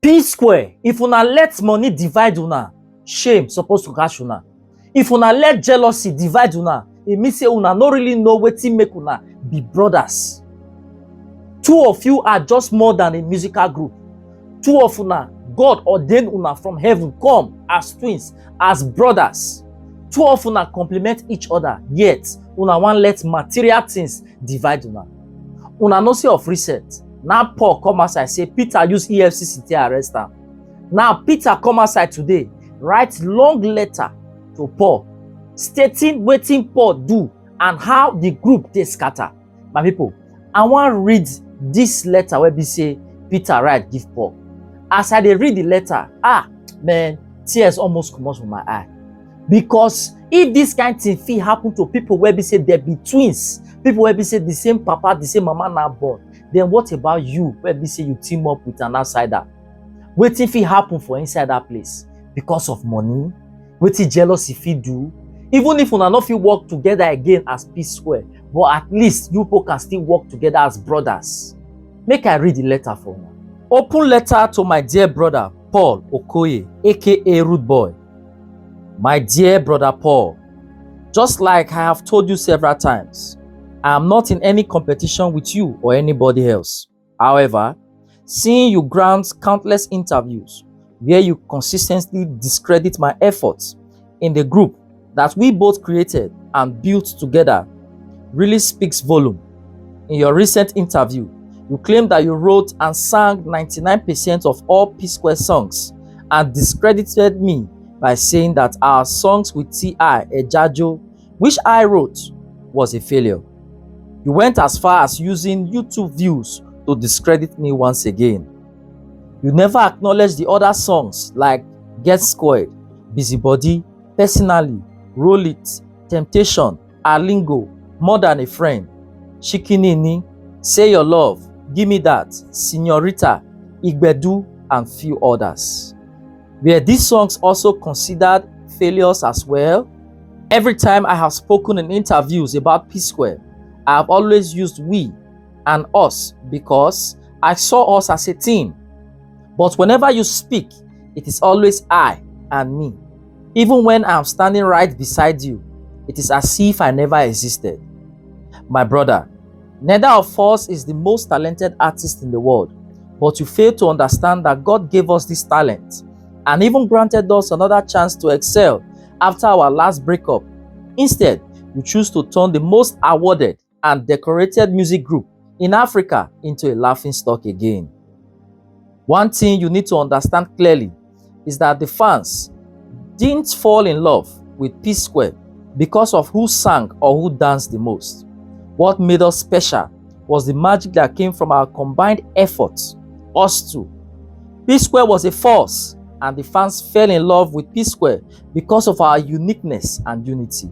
P-square, if una let money divide una, shame suppose to catch una. If una let jealousy divide una, e mean say una no really know wetin make una be brothers. Two of you are just more than a musical group. Two of una, God ordained una from heaven come as twins, as brothers. Two of una complement each other, yet una wan let material things divide una. Una know say of recent, now Paul come outside say Peter use EFCC to arrest am. Now Peter come outside today, write long letter to Paul, stating wetin Paul do and how the group dey scatter. My people, I wan read this letter wey be say Peter write give Paul. As I dey read the letter, man, tears almost comot from my eye. Because if this kind thing fit happen to people wey be say they be twins, people wey be say the same papa, the same mama na born, then what about you wey be say you team up with an outsider? Wetin fit happen for inside that place? Because of money? Wetin jealousy fit do? Even if una no fit work together again as P-square, but at least you people can still work together as brothers. Make I read the letter for una. Open letter to my dear brother Paul Okoye, aka Rude Boy. My dear brother Paul, just like I have told you several times, I am not in any competition with you or anybody else. However, seeing you grant countless interviews where you consistently discredit my efforts in the group that we both created and built together really speaks volume. In your recent interview, you claim that you wrote and sang 99% of all P-square songs and discredited me by saying that our songs with T.I. Ejajo, which I wrote, was a failure. You went as far as using YouTube views to discredit me once again. You never acknowledged the other songs like Get Squared, Busybody, Personally, Roll It, Temptation, Alingo, More Than a Friend, Shikinini, Say Your Love, Give Me That, Señorita, Igbedu, and few others. Were these songs also considered failures as well? Every time I have spoken in interviews about P-square, I have always used we and us because I saw us as a team. But whenever you speak, it is always I and me. Even when I am standing right beside you, it is as if I never existed. My brother, neither of us is the most talented artist in the world, but you fail to understand that God gave us this talent and even granted us another chance to excel after our last breakup. Instead, you choose to turn the most awarded and decorated music group in Africa into a laughingstock again. One thing you need to understand clearly is that the fans didn't fall in love with P-square because of who sang or who danced the most. What made us special was the magic that came from our combined efforts, us two. P-square was a force, and the fans fell in love with P-square because of our uniqueness and unity.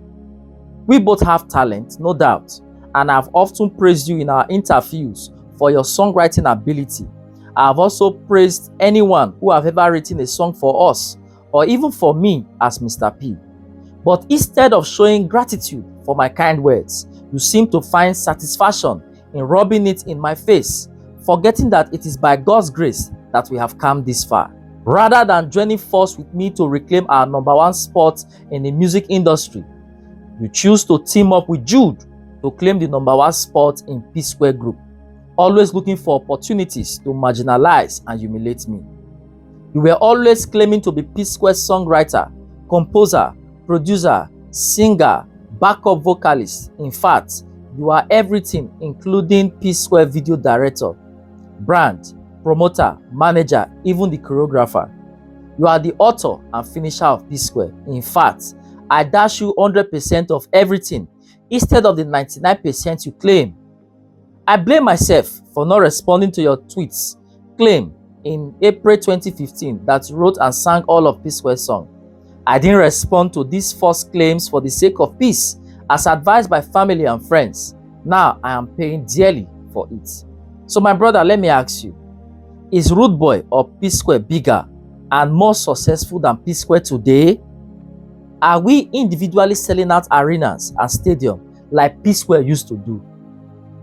We both have talent, no doubt, and I've often praised you in our interviews for your songwriting ability. I've also praised anyone who have ever written a song for us, or even for me as Mr. P. But instead of showing gratitude for my kind words, you seem to find satisfaction in rubbing it in my face, forgetting that it is by God's grace that we have come this far. Rather than joining force with me to reclaim our #1 spot in the music industry, you choose to team up with Jude to claim the #1 spot in P-square group, always looking for opportunities to marginalize and humiliate me. You were always claiming to be P-square songwriter, composer, producer, singer, backup vocalist. In fact, you are everything, including P-square video director, brand, promoter, manager, even the choreographer. You are the author and finisher of P-square. In fact, I dash you 100% of everything instead of the 99% you claim. I blame myself for not responding to your tweets claim in April 2015 that you wrote and sang all of P-square's songs. I didn't respond to these false claims for the sake of peace, as advised by family and friends. Now I am paying dearly for it. So my brother, let me ask you, is Rude Boy or P-square bigger and more successful than P-square today? Are we individually selling out arenas and stadiums like P-square used to do?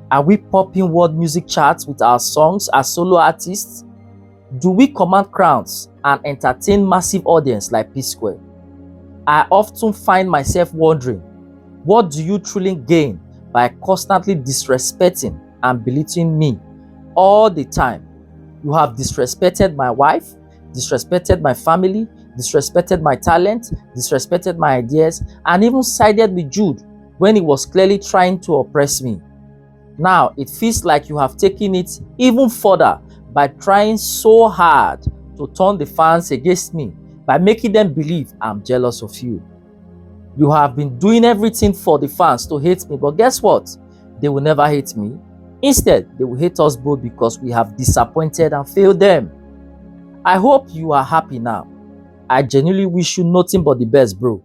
Are we popping world music charts with our songs as solo artists? Do we command crowds and entertain massive audience like PSQUARE? I often find myself wondering, what do you truly gain by constantly disrespecting and belittling me all the time? You have disrespected my wife, disrespected my family, disrespected my talent, disrespected my ideas, and even sided with Jude when he was clearly trying to oppress me. Now it feels like you have taken it even further by trying so hard to turn the fans against me by making them believe I'm jealous of you. You have been doing everything for the fans to hate me, but guess what? They will never hate me. Instead, they will hate us both because we have disappointed and failed them. I hope you are happy now. I genuinely wish you nothing but the best, bro.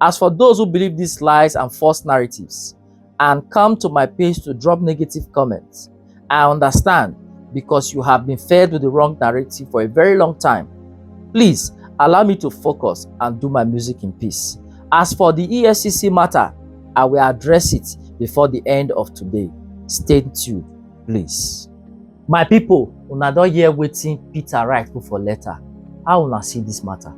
As for those who believe these lies and false narratives and come to my page to drop negative comments, I understand because you have been fed with the wrong narrative for a very long time. Please allow me to focus and do my music in peace. As for the EFCC matter, I will address it before the end of today. Stay tuned, please. My people, una don hear wetin Peter write for letter. How una see this matter?